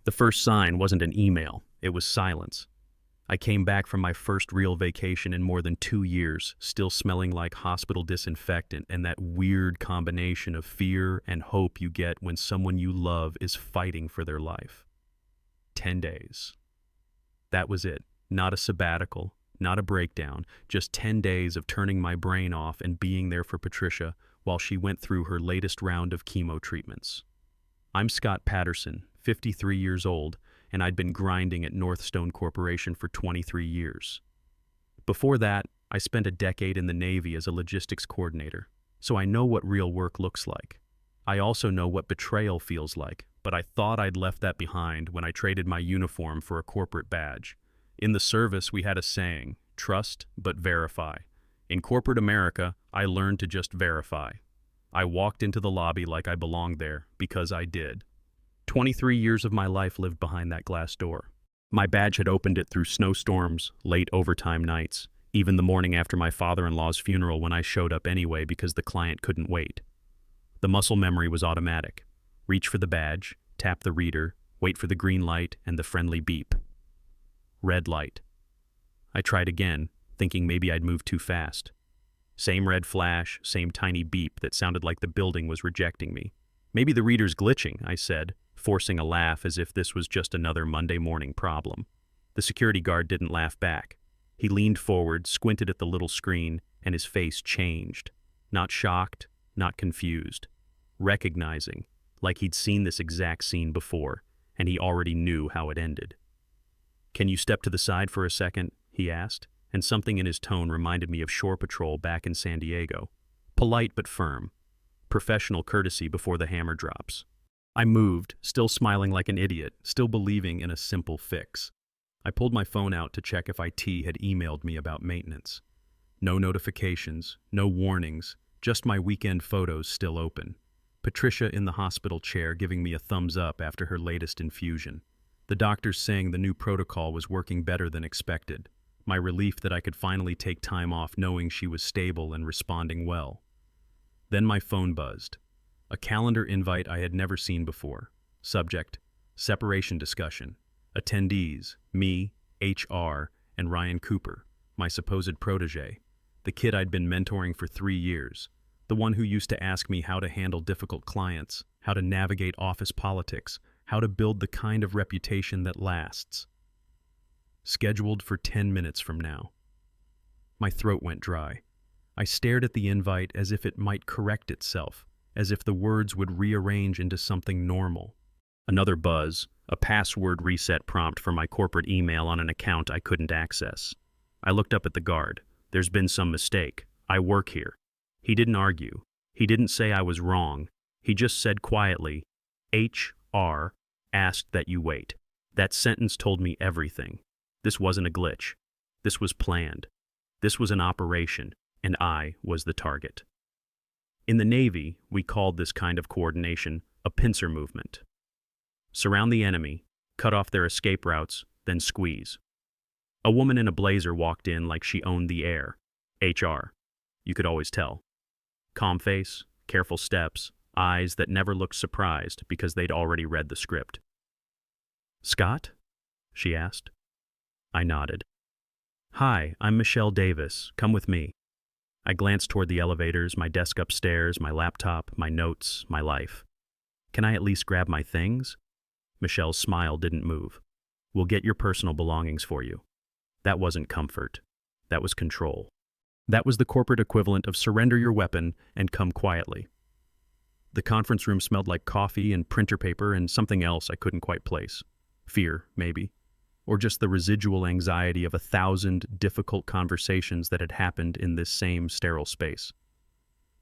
The first sign wasn't an email, it was silence. I came back from my first real vacation in more than 2 years, still smelling like hospital disinfectant and that weird combination of fear and hope you get when someone you love is fighting for their life. 10 days. That was it. Not a sabbatical, not a breakdown, just 10 days of turning my brain off and being there for Patricia while she went through her latest round of chemo treatments. I'm Scott Patterson, 53 years old, and I'd been grinding at Northstone Corporation for 23 years. Before that, I spent a decade in the Navy as a logistics coordinator, so I know what real work looks like. I also know what betrayal feels like, but I thought I'd left that behind when I traded my uniform for a corporate badge. In the service, we had a saying, trust but verify. In corporate America, I learned to just verify. I walked into the lobby like I belonged there, because I did. 23 years of my life lived behind that glass door. My badge had opened it through snowstorms, late overtime nights, even the morning after my father-in-law's funeral when I showed up anyway because the client couldn't wait. The muscle memory was automatic. Reach for the badge, tap the reader, wait for the green light and the friendly beep. Red light. I tried again, thinking maybe I'd moved too fast. Same red flash, same tiny beep that sounded like the building was rejecting me. Maybe the reader's glitching, I said, forcing a laugh as if this was just another Monday morning problem. The security guard didn't laugh back. He leaned forward, squinted at the little screen, and his face changed. Not shocked, not confused. Recognizing, like he'd seen this exact scene before, and he already knew how it ended. "Can you step to the side for a second?" he asked, and something in his tone reminded me of Shore Patrol back in San Diego. Polite but firm. Professional courtesy before the hammer drops. I moved, still smiling like an idiot, still believing in a simple fix. I pulled my phone out to check if IT had emailed me about maintenance. No notifications, no warnings, just my weekend photos still open. Patricia in the hospital chair giving me a thumbs up after her latest infusion. The doctors saying the new protocol was working better than expected. My relief that I could finally take time off knowing she was stable and responding well. Then my phone buzzed. A calendar invite I had never seen before. Subject, separation discussion. Attendees, me, HR, and Ryan Cooper, my supposed protégé, the kid I'd been mentoring for 3 years, the one who used to ask me how to handle difficult clients, how to navigate office politics, how to build the kind of reputation that lasts. Scheduled for 10 minutes from now. My throat went dry. I stared at the invite as if it might correct itself, as if the words would rearrange into something normal. Another buzz, a password reset prompt for my corporate email on an account I couldn't access. I looked up at the guard. "There's been some mistake. I work here." He didn't argue. He didn't say I was wrong. He just said quietly, "HR asked that you wait." That sentence told me everything. This wasn't a glitch. This was planned. This was an operation, and I was the target. In the Navy, we called this kind of coordination a pincer movement. Surround the enemy, cut off their escape routes, then squeeze. A woman in a blazer walked in like she owned the air. HR. You could always tell. Calm face, careful steps, eyes that never looked surprised because they'd already read the script. "Scott?" she asked. I nodded. "Hi, I'm Michelle Davis. Come with me." I glanced toward the elevators, my desk upstairs, my laptop, my notes, my life. "Can I at least grab my things?" Michelle's smile didn't move. "We'll get your personal belongings for you." That wasn't comfort. That was control. That was the corporate equivalent of surrender your weapon and come quietly. The conference room smelled like coffee and printer paper and something else I couldn't quite place. Fear, maybe. Or just the residual anxiety of 1,000 difficult conversations that had happened in this same sterile space.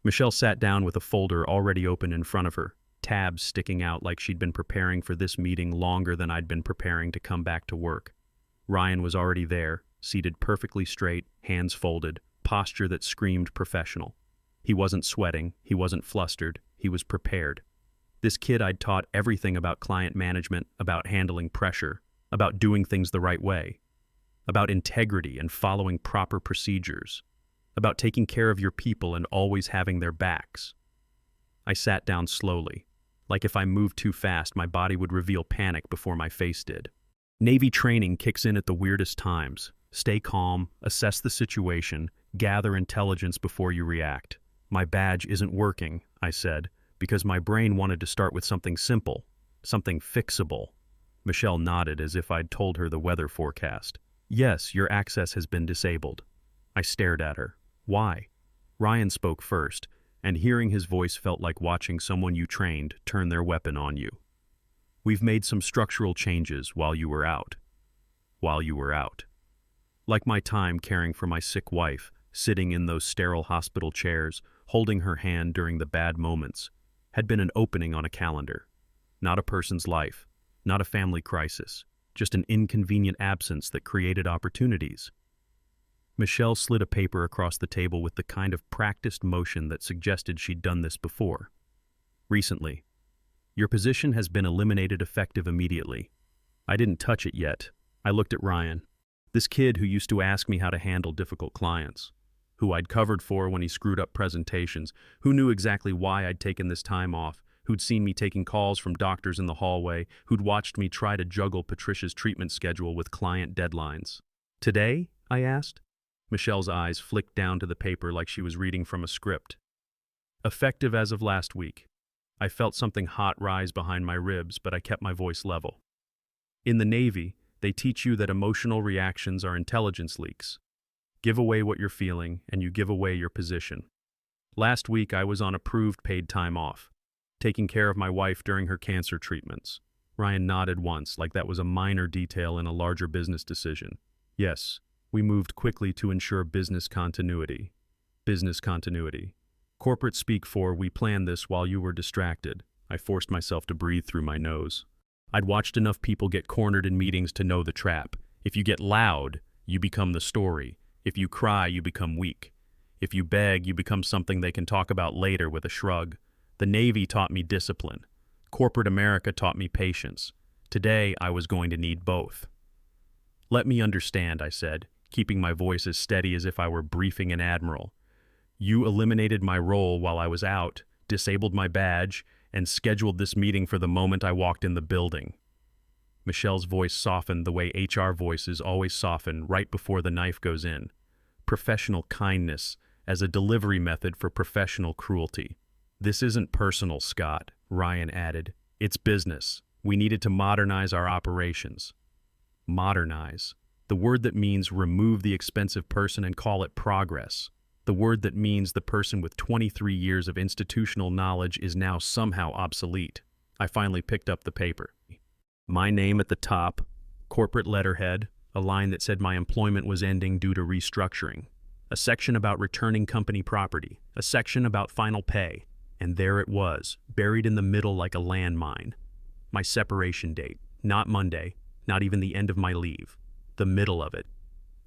Michelle sat down with a folder already open in front of her, tabs sticking out like she'd been preparing for this meeting longer than I'd been preparing to come back to work. Ryan was already there, seated perfectly straight, hands folded, posture that screamed professional. He wasn't sweating, he wasn't flustered, he was prepared. This kid I'd taught everything about client management, about handling pressure, about doing things the right way, about integrity and following proper procedures, about taking care of your people and always having their backs. I sat down slowly, Like if I moved too fast, my body would reveal panic before my face did. Navy training kicks in at the weirdest times. Stay calm, assess the situation, gather intelligence before you react. My badge isn't working, I said, because my brain wanted to start with something simple, something fixable. Michelle nodded as if I'd told her the weather forecast. Yes, your access has been disabled. I stared at her. Why? Ryan spoke first, and hearing his voice felt like watching someone you trained turn their weapon on you. We've made some structural changes while you were out. Like my time caring for my sick wife, sitting in those sterile hospital chairs, holding her hand during the bad moments, had been an opening on a calendar. Not a person's life, not a family crisis, just an inconvenient absence that created opportunities. Michelle slid a paper across the table with the kind of practiced motion that suggested she'd done this before. Recently. Your position has been eliminated effective immediately. I didn't touch it yet. I looked at Ryan, this kid who used to ask me how to handle difficult clients, who I'd covered for when he screwed up presentations, who knew exactly why I'd taken this time off, who'd seen me taking calls from doctors in the hallway, who'd watched me try to juggle Patricia's treatment schedule with client deadlines. Today? I asked. Michelle's eyes flicked down to the paper like she was reading from a script. Effective as of last week. I felt something hot rise behind my ribs, but I kept my voice level. In the Navy, they teach you that emotional reactions are intelligence leaks. Give away what you're feeling, and you give away your position. Last week, I was on approved paid time off, taking care of my wife during her cancer treatments. Ryan nodded once, like that was a minor detail in a larger business decision. Yes, we moved quickly to ensure business continuity. Business continuity. Corporate speak for, we planned this while you were distracted. I forced myself to breathe through my nose. I'd watched enough people get cornered in meetings to know the trap. If you get loud, you become the story. If you cry, you become weak. If you beg, you become something they can talk about later with a shrug. The Navy taught me discipline. Corporate America taught me patience. Today, I was going to need both. Let me understand, I said, keeping my voice as steady as if I were briefing an admiral. You eliminated my role while I was out, disabled my badge, and scheduled this meeting for the moment I walked in the building. Michelle's voice softened the way HR voices always soften right before the knife goes in. Professional kindness as a delivery method for professional cruelty. This isn't personal, Scott, Ryan added. It's business. We needed to modernize our operations. Modernize. The word that means remove the expensive person and call it progress. The word that means the person with 23 years of institutional knowledge is now somehow obsolete. I finally picked up the paper. My name at the top, corporate letterhead, a line that said my employment was ending due to restructuring, a section about returning company property, a section about final pay, and there it was, buried in the middle like a landmine. My separation date, not Monday, not even the end of my leave, the middle of it.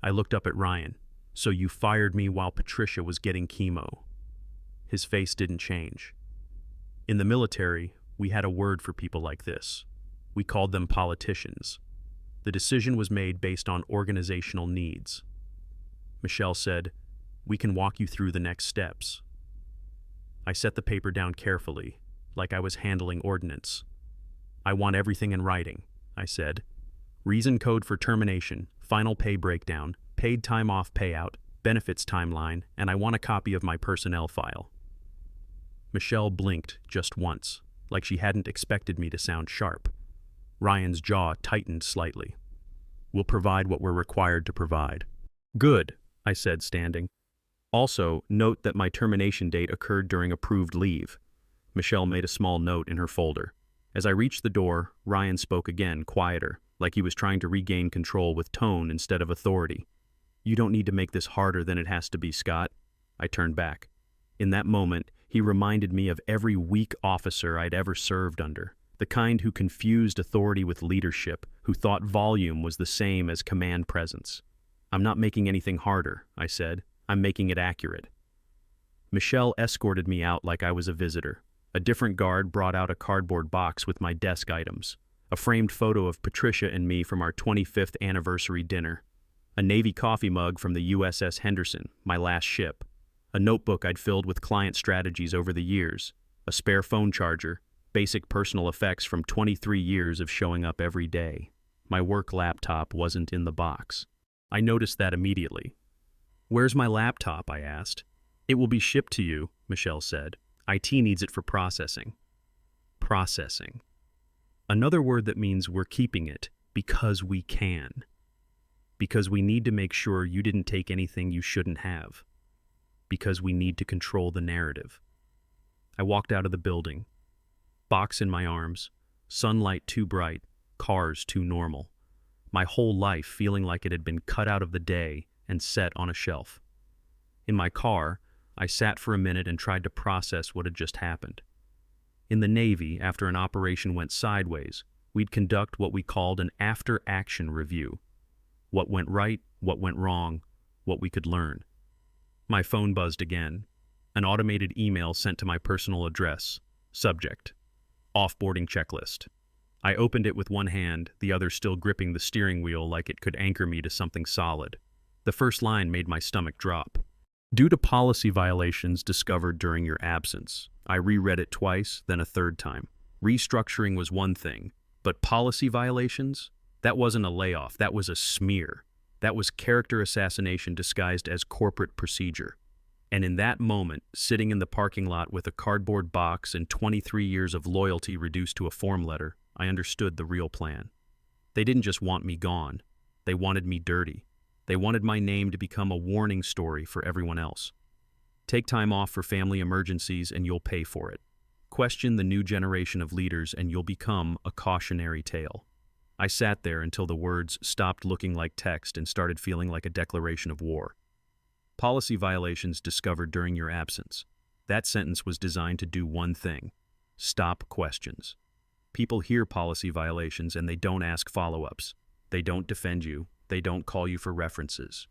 I looked up at Ryan. So you fired me while Patricia was getting chemo. His face didn't change. In the military, we had a word for people like this. We called them politicians. The decision was made based on organizational needs. Michelle said, "We can walk you through the next steps." I set the paper down carefully, like I was handling ordnance. "I want everything in writing," I said. "Reason code for termination, final pay breakdown, paid time off payout, benefits timeline, and I want a copy of my personnel file." Michelle blinked just once, like she hadn't expected me to sound sharp. Ryan's jaw tightened slightly. "We'll provide what we're required to provide." "Good," I said, standing. "Also, note that my termination date occurred during approved leave." Michelle made a small note in her folder. As I reached the door, Ryan spoke again, quieter, like he was trying to regain control with tone instead of authority. "You don't need to make this harder than it has to be, Scott." I turned back. In that moment, he reminded me of every weak officer I'd ever served under, the kind who confused authority with leadership, who thought volume was the same as command presence. "I'm not making anything harder," I said. "I'm making it accurate." Michelle escorted me out like I was a visitor. A different guard brought out a cardboard box with my desk items, a framed photo of Patricia and me from our 25th anniversary dinner, a Navy coffee mug from the USS Henderson, my last ship, a notebook I'd filled with client strategies over the years, a spare phone charger, Basic personal effects from 23 years of showing up every day. My work laptop wasn't in the box. I noticed that immediately. "Where's my laptop?" I asked. "It will be shipped to you," Michelle said. "IT needs it for processing." Processing. Another word that means we're keeping it because we can. Because we need to make sure you didn't take anything you shouldn't have. Because we need to control the narrative. I walked out of the building. Box in my arms, sunlight too bright, cars too normal. My whole life feeling like it had been cut out of the day and set on a shelf. In my car, I sat for a minute and tried to process what had just happened. In the Navy, after an operation went sideways, we'd conduct what we called an after-action review. What went right, what went wrong, what we could learn. My phone buzzed again. An automated email sent to my personal address. Subject: offboarding checklist. I opened it with one hand, the other still gripping the steering wheel like it could anchor me to something solid. The first line made my stomach drop. Due to policy violations discovered during your absence. I reread it twice, then a third time. Restructuring was one thing, but policy violations? That wasn't a layoff, that was a smear. That was character assassination disguised as corporate procedure. And in that moment, sitting in the parking lot with a cardboard box and 23 years of loyalty reduced to a form letter, I understood the real plan. They didn't just want me gone. They wanted me dirty. They wanted my name to become a warning story for everyone else. Take time off for family emergencies and you'll pay for it. Question the new generation of leaders and you'll become a cautionary tale. I sat there until the words stopped looking like text and started feeling like a declaration of war. Policy violations discovered during your absence. That sentence was designed to do one thing: stop questions. People hear policy violations and they don't ask follow-ups. They don't defend you. They don't call you for references.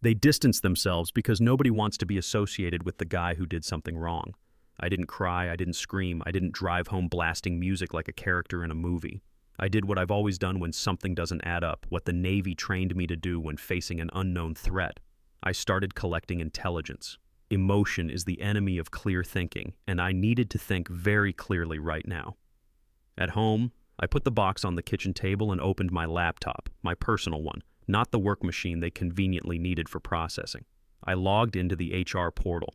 They distance themselves because nobody wants to be associated with the guy who did something wrong. I didn't cry, I didn't scream, I didn't drive home blasting music like a character in a movie. I did what I've always done when something doesn't add up, what the Navy trained me to do when facing an unknown threat. I started collecting intelligence. Emotion is the enemy of clear thinking, and I needed to think very clearly right now. At home, I put the box on the kitchen table and opened my laptop, my personal one, not the work machine they conveniently needed for processing. I logged into the HR portal.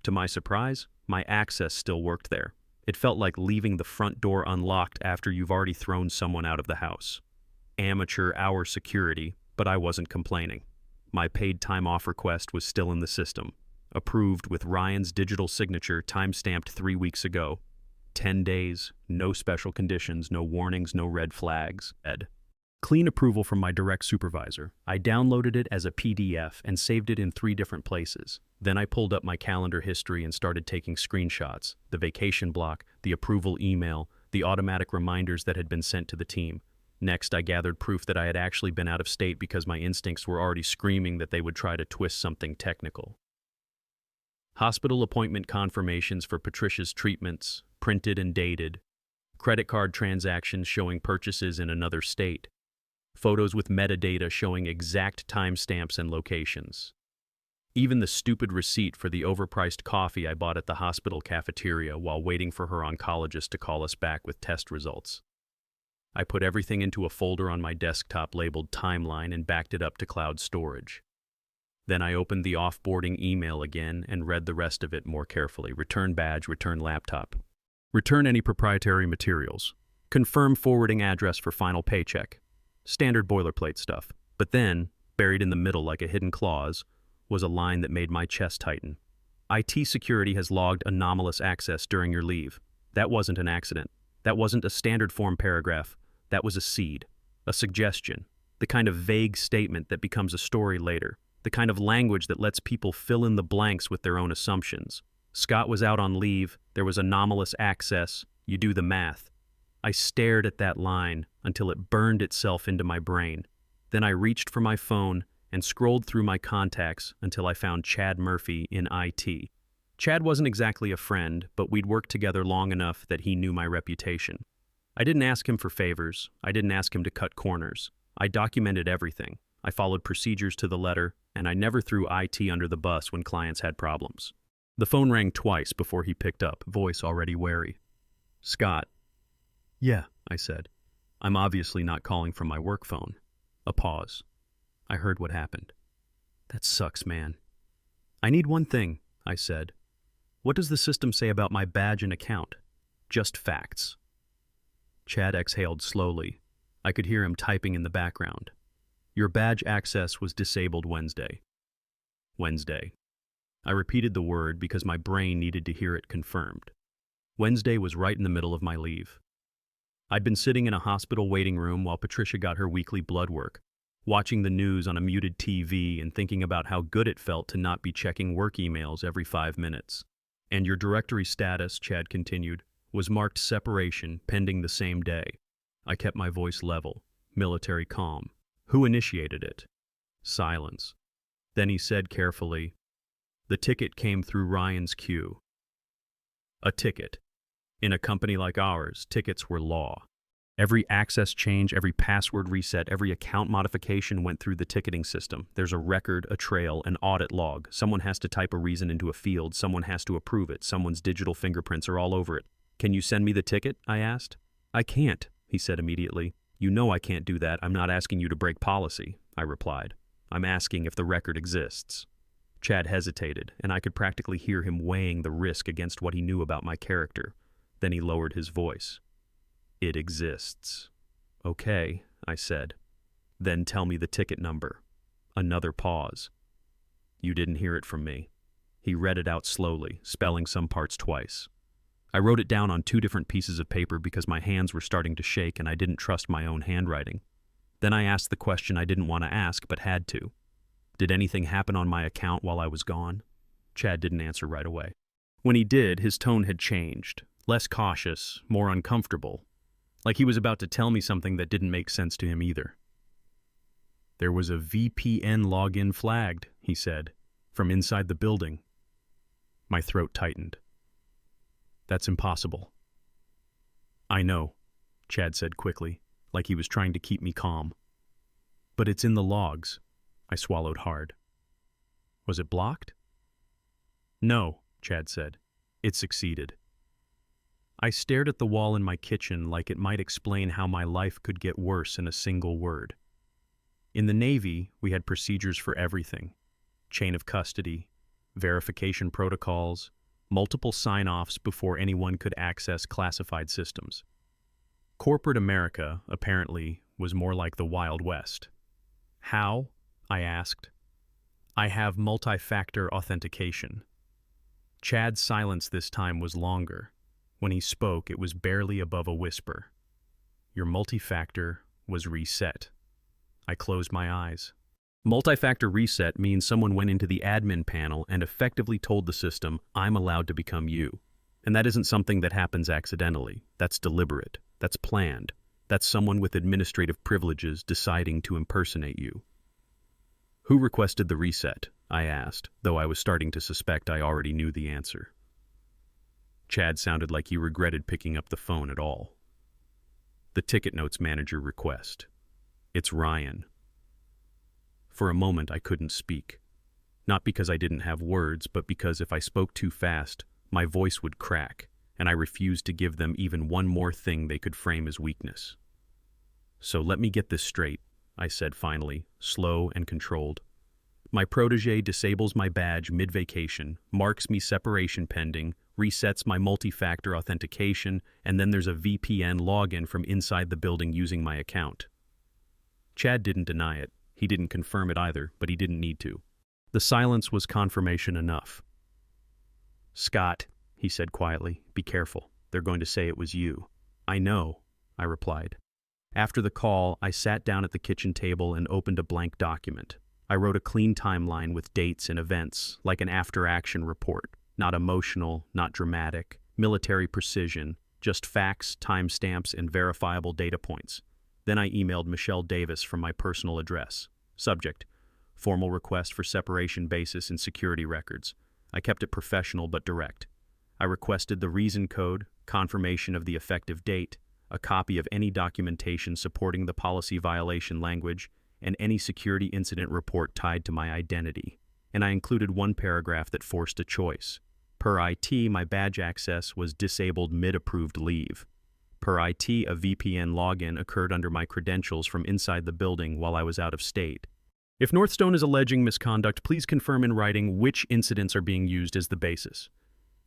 To my surprise, my access still worked there. It felt like leaving the front door unlocked after you've already thrown someone out of the house. Amateur hour security, but I wasn't complaining. My paid time off request was still in the system. Approved with Ryan's digital signature time-stamped 3 weeks ago. 10 days, no special conditions, no warnings, no red flags. Clean approval from my direct supervisor. I downloaded it as a PDF and saved it in 3 different places. Then I pulled up my calendar history and started taking screenshots, the vacation block, the approval email, the automatic reminders that had been sent to the team. Next, I gathered proof that I had actually been out of state because my instincts were already screaming that they would try to twist something technical. Hospital appointment confirmations for Patricia's treatments, printed and dated. Credit card transactions showing purchases in another state. Photos with metadata showing exact timestamps and locations. Even the stupid receipt for the overpriced coffee I bought at the hospital cafeteria while waiting for her oncologist to call us back with test results. I put everything into a folder on my desktop labeled Timeline and backed it up to cloud storage. Then I opened the offboarding email again and read the rest of it more carefully. Return badge, return laptop. Return any proprietary materials. Confirm forwarding address for final paycheck. Standard boilerplate stuff. But then, buried in the middle like a hidden clause, was a line that made my chest tighten. IT security has logged anomalous access during your leave. That wasn't an accident. That wasn't a standard form paragraph. That was a seed, a suggestion, the kind of vague statement that becomes a story later, the kind of language that lets people fill in the blanks with their own assumptions. Scott was out on leave, there was anomalous access, you do the math. I stared at that line until it burned itself into my brain. Then I reached for my phone and scrolled through my contacts until I found Chad Murphy in IT. Chad wasn't exactly a friend, but we'd worked together long enough that he knew my reputation. I didn't ask him for favors. I didn't ask him to cut corners. I documented everything. I followed procedures to the letter, and I never threw IT under the bus when clients had problems. The phone rang twice before he picked up, voice already wary. Scott. Yeah, I said. I'm obviously not calling from my work phone. A pause. I heard what happened. That sucks, man. I need one thing, I said. What does the system say about my badge and account? Just facts. Chad exhaled slowly. I could hear him typing in the background. Your badge access was disabled Wednesday. Wednesday. I repeated the word because my brain needed to hear it confirmed. Wednesday was right in the middle of my leave. I'd been sitting in a hospital waiting room while Patricia got her weekly blood work, watching the news on a muted TV and thinking about how good it felt to not be checking work emails every 5 minutes. And your directory status, Chad continued, was marked separation pending the same day. I kept my voice level, military calm. Who initiated it? Silence. Then he said carefully, the ticket came through Ryan's queue. A ticket. In a company like ours, tickets were law. Every access change, every password reset, every account modification went through the ticketing system. There's a record, a trail, an audit log. Someone has to type a reason into a field. Someone has to approve it. Someone's digital fingerprints are all over it. Can you send me the ticket? I asked. I can't, he said immediately. You know I can't do that. I'm not asking you to break policy, I replied. I'm asking if the record exists. Chad hesitated, and I could practically hear him weighing the risk against what he knew about my character. Then he lowered his voice. It exists. Okay, I said. Then tell me the ticket number. Another pause. You didn't hear it from me. He read it out slowly, spelling some parts twice. I wrote it down on 2 different pieces of paper because my hands were starting to shake and I didn't trust my own handwriting. Then I asked the question I didn't want to ask but had to. Did anything happen on my account while I was gone? Chad didn't answer right away. When he did, his tone had changed. Less cautious, more uncomfortable. Like he was about to tell me something that didn't make sense to him either. There was a VPN login flagged, he said, from inside the building. My throat tightened. That's impossible. I know, Chad said quickly, like he was trying to keep me calm. But it's in the logs. I swallowed hard. Was it blocked? No, Chad said. It succeeded. I stared at the wall in my kitchen like it might explain how my life could get worse in a single word. In the Navy, we had procedures for everything. Chain of custody, verification protocols, multiple sign-offs before anyone could access classified systems. Corporate America, apparently, was more like the Wild West. How? I asked. I have multi-factor authentication. Chad's silence this time was longer. When he spoke, it was barely above a whisper. Your multi-factor was reset. I closed my eyes. Multi-factor reset means someone went into the admin panel and effectively told the system, I'm allowed to become you. And that isn't something that happens accidentally. That's deliberate. That's planned. That's someone with administrative privileges deciding to impersonate you. Who requested the reset? I asked, though I was starting to suspect I already knew the answer. Chad sounded like he regretted picking up the phone at all. The ticket notes manager request. It's Ryan. For a moment, I couldn't speak. Not because I didn't have words, but because if I spoke too fast, my voice would crack, and I refused to give them even one more thing they could frame as weakness. So let me get this straight, I said finally, slow and controlled. My protégé disables my badge mid-vacation, marks me separation pending, resets my multi-factor authentication, and then there's a VPN login from inside the building using my account. Chad didn't deny it. He didn't confirm it either, but he didn't need to. The silence was confirmation enough. Scott, he said quietly, be careful. They're going to say it was you. I know, I replied. After the call, I sat down at the kitchen table and opened a blank document. I wrote a clean timeline with dates and events, like an after-action report. Not emotional, not dramatic, military precision, just facts, timestamps, and verifiable data points. Then I emailed Michelle Davis from my personal address. Subject: formal request for separation basis and security records. I kept it professional but direct. I requested the reason code, confirmation of the effective date, a copy of any documentation supporting the policy violation language, and any security incident report tied to my identity. And I included one paragraph that forced a choice. Per IT, my badge access was disabled mid-approved leave. Per IT, a VPN login occurred under my credentials from inside the building while I was out of state. If Northstone is alleging misconduct, please confirm in writing which incidents are being used as the basis.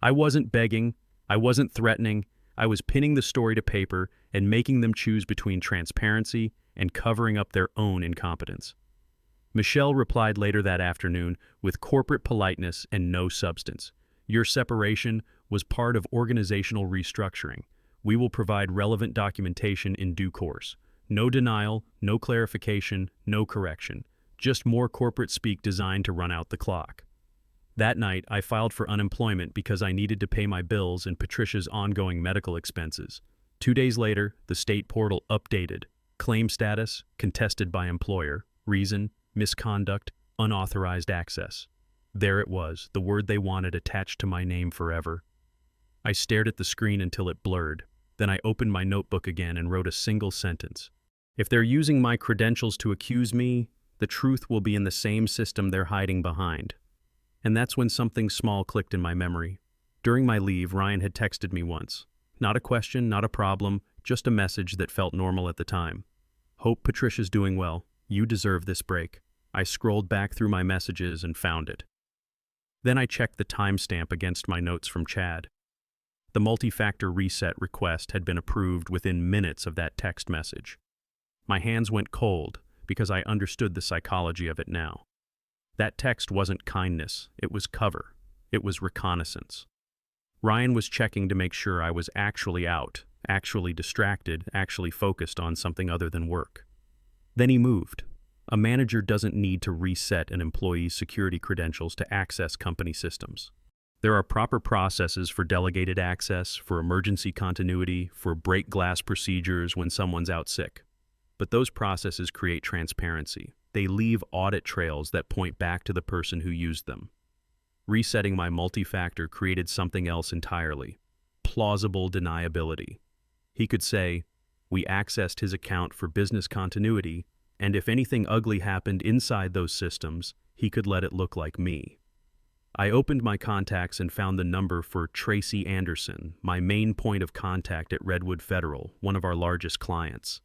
I wasn't begging, I wasn't threatening, I was pinning the story to paper and making them choose between transparency and covering up their own incompetence. Michelle replied later that afternoon with corporate politeness and no substance. Your separation was part of organizational restructuring. We will provide relevant documentation in due course. No denial, no clarification, no correction. Just more corporate speak designed to run out the clock. That night, I filed for unemployment because I needed to pay my bills and Patricia's ongoing medical expenses. 2 days later, the state portal updated. Claim status, contested by employer. Reason, misconduct, unauthorized access. There it was, the word they wanted attached to my name forever. I stared at the screen until it blurred. Then I opened my notebook again and wrote a single sentence. If they're using my credentials to accuse me, the truth will be in the same system they're hiding behind. And that's when something small clicked in my memory. During my leave, Ryan had texted me once. Not a question, not a problem, just a message that felt normal at the time. Hope Patricia's doing well. You deserve this break. I scrolled back through my messages and found it. Then I checked the timestamp against my notes from Chad. The multi-factor reset request had been approved within minutes of that text message. My hands went cold because I understood the psychology of it now. That text wasn't kindness, it was cover. It was reconnaissance. Ryan was checking to make sure I was actually out, actually distracted, actually focused on something other than work. Then he moved. A manager doesn't need to reset an employee's security credentials to access company systems. There are proper processes for delegated access, for emergency continuity, for break glass procedures when someone's out sick. But those processes create transparency. They leave audit trails that point back to the person who used them. Resetting my multi-factor created something else entirely. Plausible deniability. He could say, we accessed his account for business continuity, and if anything ugly happened inside those systems, he could let it look like me. I opened my contacts and found the number for Tracy Anderson, my main point of contact at Redwood Federal, one of our largest clients.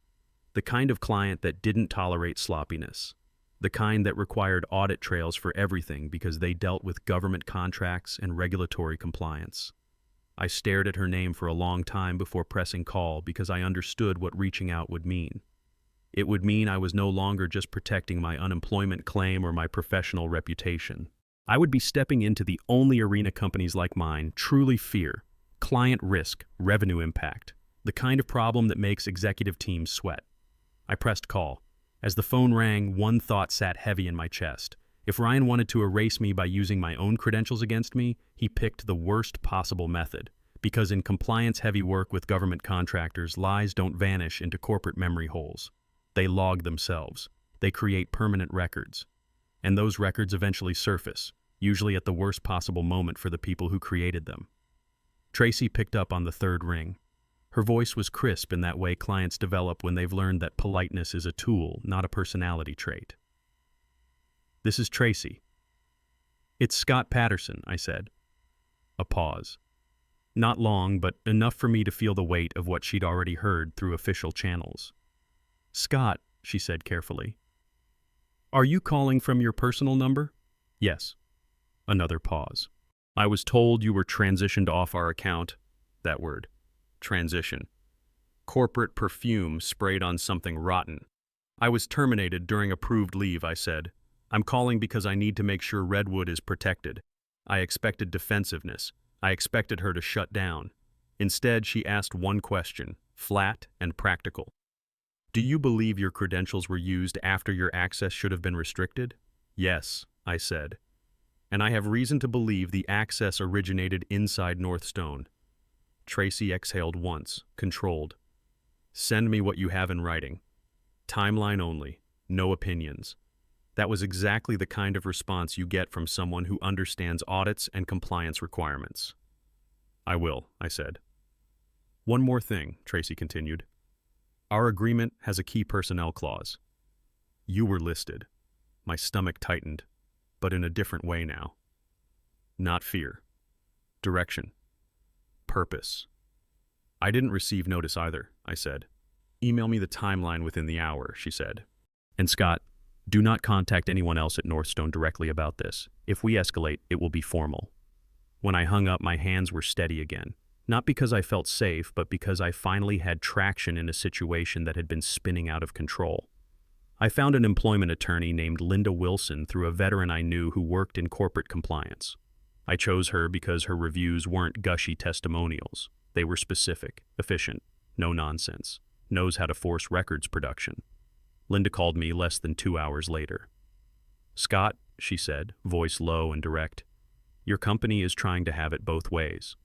The kind of client that didn't tolerate sloppiness. The kind that required audit trails for everything because they dealt with government contracts and regulatory compliance. I stared at her name for a long time before pressing call because I understood what reaching out would mean. It would mean I was no longer just protecting my unemployment claim or my professional reputation. I would be stepping into the only arena companies like mine truly fear: client risk, revenue impact, the kind of problem that makes executive teams sweat. I pressed call. As the phone rang, one thought sat heavy in my chest. If Ryan wanted to erase me by using my own credentials against me, he picked the worst possible method. Because in compliance-heavy work with government contractors, lies don't vanish into corporate memory holes. They log themselves. They create permanent records. And those records eventually surface, usually at the worst possible moment for the people who created them. Tracy picked up on the third ring. Her voice was crisp in that way clients develop when they've learned that politeness is a tool, not a personality trait. This is Tracy. It's Scott Patterson, I said. A pause. Not long, but enough for me to feel the weight of what she'd already heard through official channels. Scott, she said carefully. Are you calling from your personal number? Yes. Another pause. I was told you were transitioned off our account. That word. Transition. Corporate perfume sprayed on something rotten. I was terminated during approved leave, I said. I'm calling because I need to make sure Redwood is protected. I expected defensiveness. I expected her to shut down. Instead, she asked one question, flat and practical. Do you believe your credentials were used after your access should have been restricted? Yes, I said. And I have reason to believe the access originated inside Northstone. Tracy exhaled once, controlled. Send me what you have in writing. Timeline only, no opinions. That was exactly the kind of response you get from someone who understands audits and compliance requirements. I will, I said. One more thing, Tracy continued. Our agreement has a key personnel clause. You were listed. My stomach tightened, but in a different way now. Not fear. Direction. Purpose. I didn't receive notice either, I said. Email me the timeline within the hour, she said. And Scott, do not contact anyone else at Northstone directly about this. If we escalate, it will be formal. When I hung up, my hands were steady again. Not because I felt safe, but because I finally had traction in a situation that had been spinning out of control. I found an employment attorney named Linda Wilson through a veteran I knew who worked in corporate compliance. I chose her because her reviews weren't gushy testimonials. They were specific, efficient, no nonsense, knows how to force records production. Linda called me less than 2 hours later. Scott, she said, voice low and direct, your company is trying to have it both ways.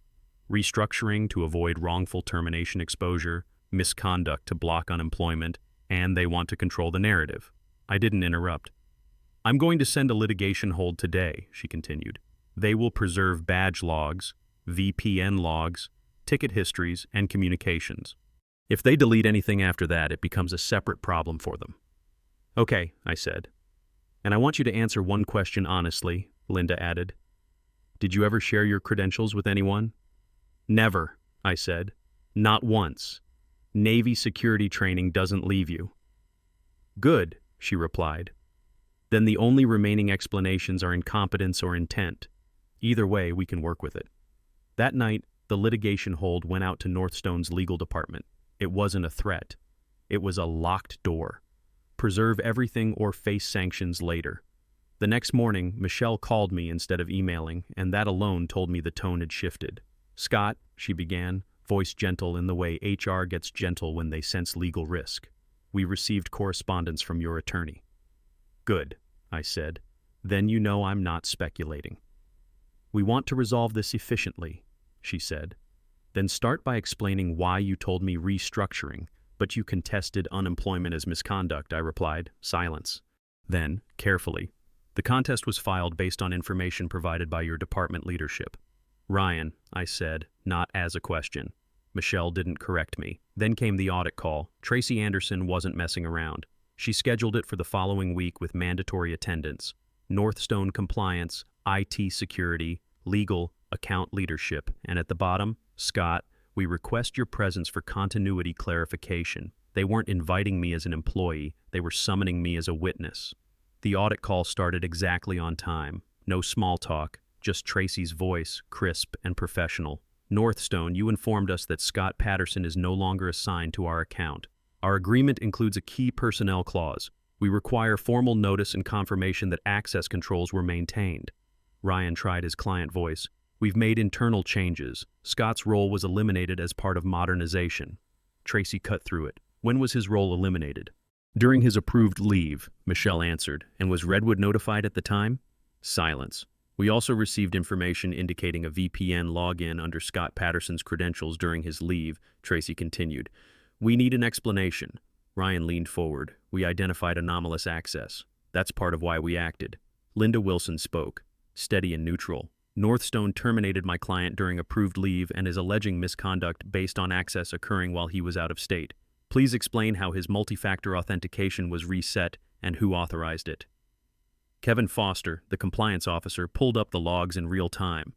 Restructuring to avoid wrongful termination exposure, misconduct to block unemployment, and they want to control the narrative. I didn't interrupt. I'm going to send a litigation hold today, she continued. They will preserve badge logs, VPN logs, ticket histories, and communications. If they delete anything after that, it becomes a separate problem for them. Okay, I said. And I want you to answer one question honestly, Linda added. Did you ever share your credentials with anyone? Never, I said. Not once. Navy security training doesn't leave you. Good, she replied. Then the only remaining explanations are incompetence or intent. Either way, we can work with it. That night, the litigation hold went out to Northstone's legal department. It wasn't a threat. It was a locked door. Preserve everything or face sanctions later. The next morning, Michelle called me instead of emailing, and that alone told me the tone had shifted. Scott, she began, voice gentle in the way HR gets gentle when they sense legal risk. We received correspondence from your attorney. Good, I said. Then you know I'm not speculating. We want to resolve this efficiently, she said. Then start by explaining why you told me restructuring, but you contested unemployment as misconduct, I replied. Silence. Then, carefully, the contest was filed based on information provided by your department leadership. Ryan, I said, not as a question. Michelle didn't correct me. Then came the audit call. Tracy Anderson wasn't messing around. She scheduled it for the following week with mandatory attendance. Northstone compliance, IT security, legal, account leadership, and at the bottom, Scott, we request your presence for continuity clarification. They weren't inviting me as an employee, they were summoning me as a witness. The audit call started exactly on time. No small talk, just Tracy's voice, crisp and professional. Northstone, you informed us that Scott Patterson is no longer assigned to our account. Our agreement includes a key personnel clause. We require formal notice and confirmation that access controls were maintained. Ryan tried his client voice. We've made internal changes. Scott's role was eliminated as part of modernization. Tracy cut through it. When was his role eliminated? During his approved leave, Michelle answered. And was Redwood notified at the time? Silence. We also received information indicating a VPN login under Scott Patterson's credentials during his leave, Tracy continued. We need an explanation. Ryan leaned forward. We identified anomalous access. That's part of why we acted. Linda Wilson spoke, steady and neutral. Northstone terminated my client during approved leave and is alleging misconduct based on access occurring while he was out of state. Please explain how his multi-factor authentication was reset and who authorized it. Kevin Foster, the compliance officer, pulled up the logs in real time.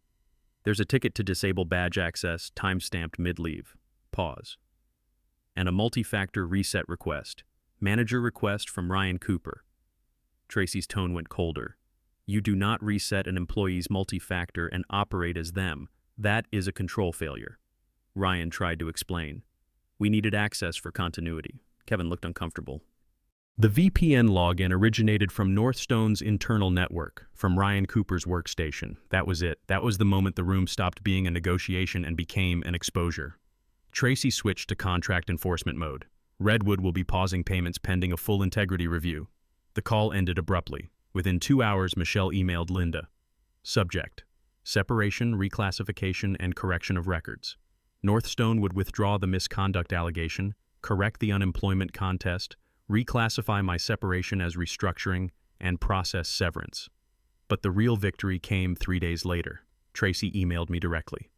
There's a ticket to disable badge access, time-stamped mid-leave. Pause. And a multi-factor reset request. Manager request from Ryan Cooper. Tracy's tone went colder. You do not reset an employee's multi-factor and operate as them. That is a control failure. Ryan tried to explain. We needed access for continuity. Kevin looked uncomfortable. The VPN login originated from Northstone's internal network, from Ryan Cooper's workstation. That was it. That was the moment the room stopped being a negotiation and became an exposure. Tracy switched to contract enforcement mode. Redwood will be pausing payments pending a full integrity review. The call ended abruptly. Within 2 hours, Michelle emailed Linda. Subject: separation, reclassification, and correction of records. Northstone would withdraw the misconduct allegation, correct the unemployment contest, reclassify my separation as restructuring, and process severance. But the real victory came 3 days later. Tracy emailed me directly.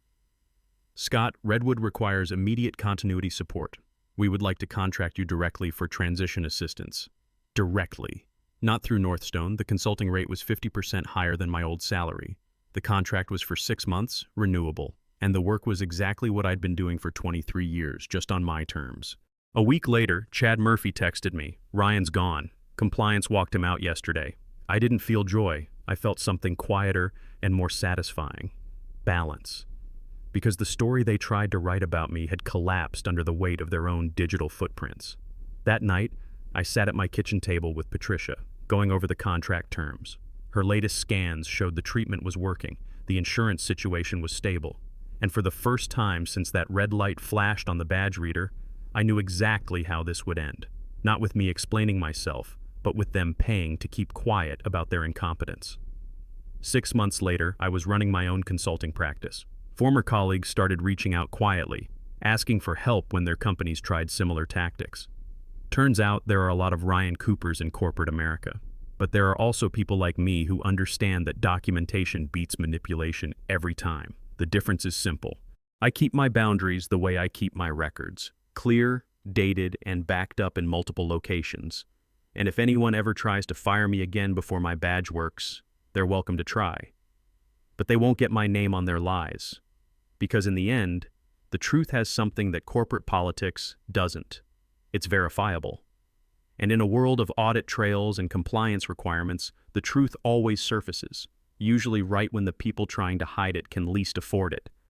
Scott, Redwood requires immediate continuity support. We would like to contract you directly for transition assistance. Directly. Not through Northstone. The consulting rate was 50% higher than my old salary. The contract was for 6 months, renewable, and the work was exactly what I'd been doing for 23 years, just on my terms. A week later, Chad Murphy texted me, "Ryan's gone. Compliance walked him out yesterday." I didn't feel joy. I felt something quieter and more satisfying. Balance. Because the story they tried to write about me had collapsed under the weight of their own digital footprints. That night, I sat at my kitchen table with Patricia, going over the contract terms. Her latest scans showed the treatment was working, the insurance situation was stable, and for the first time since that red light flashed on the badge reader, I knew exactly how this would end. Not with me explaining myself, but with them paying to keep quiet about their incompetence. 6 months later, I was running my own consulting practice. Former colleagues started reaching out quietly, asking for help when their companies tried similar tactics. Turns out there are a lot of Ryan Coopers in corporate America, but there are also people like me who understand that documentation beats manipulation every time. The difference is simple. I keep my boundaries the way I keep my records, clear, dated, and backed up in multiple locations. And if anyone ever tries to fire me again before my badge works, they're welcome to try. But they won't get my name on their lies. Because in the end, the truth has something that corporate politics doesn't. It's verifiable. And in a world of audit trails and compliance requirements, the truth always surfaces, usually right when the people trying to hide it can least afford it.